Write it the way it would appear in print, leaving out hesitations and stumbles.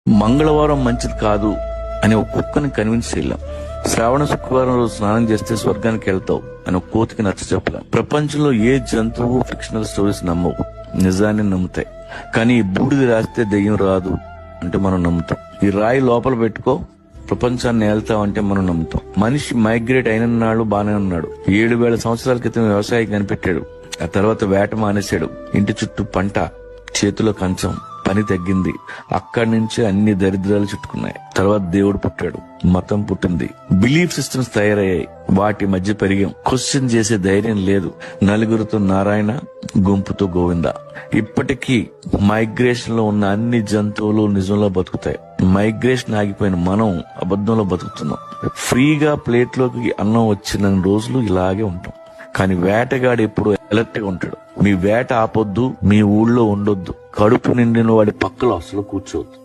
మంగళవారం మంచిది కాదు అని ఒక కుక్కని కన్విన్స్ చేయలేం. శ్రావణ శుక్రవారం రోజు స్నానం చేస్తే స్వర్గానికి వెళ్తావు అని ఒక కోతికి నచ్చ చెప్పలేం. ప్రపంచంలో ఏ జంతువు ఫిక్షనల్ స్టోరీస్ నమ్మవు, నిజాన్ని నమ్ముతాయి. కానీ ఈ బూడిది రాస్తే దెయ్యం రాదు అంటే మనం నమ్ముతాం. ఈ రాయి లోపల పెట్టుకో ప్రపంచాన్ని ఏళ్తామంటే మనం నమ్ముతాం. మనిషి మైగ్రేట్ అయిన నాడు బానే ఉన్నాడు. 7,000 సంవత్సరాల క్రితం వ్యవసాయం కనిపెట్టాడు. ఆ తర్వాత వేట మానేశాడు. ఇంటి చుట్టూ పంట, చేతిలో కంచం, పని తగ్గింది. అక్కడి నుంచే అన్ని దరిద్రాలు చుట్టుకున్నాయి. తర్వాత దేవుడు పుట్టాడు, మతం పుట్టింది, బిలీఫ్ సిస్టమ్స్ తయారయ్యాయి. వాటి మధ్య పెరిగాం. క్వశ్చన్ చేసే ధైర్యం లేదు. నలుగురితో నారాయణ, గుంపుతో గోవింద. ఇప్పటికీ మైగ్రేషన్ లో ఉన్న అన్ని జంతువులు నిజంలో బతుకుతాయి. మైగ్రేషన్ ఆగిపోయిన మనం అబద్ధంలో బతుకుతున్నాం. ఫ్రీగా ప్లేట్ లోకి అన్నం వచ్చిన రోజులు ఇలాగే ఉంటాం. కానీ వేటగాడు ఎప్పుడు అలర్ట్ గా ఉంటాడు. మీ వేట ఆపొద్దు, మీ ఊళ్ళో ఉండొద్దు, కడుపు నిండిన వాడి పక్కలో అసలు కూర్చోవద్దు.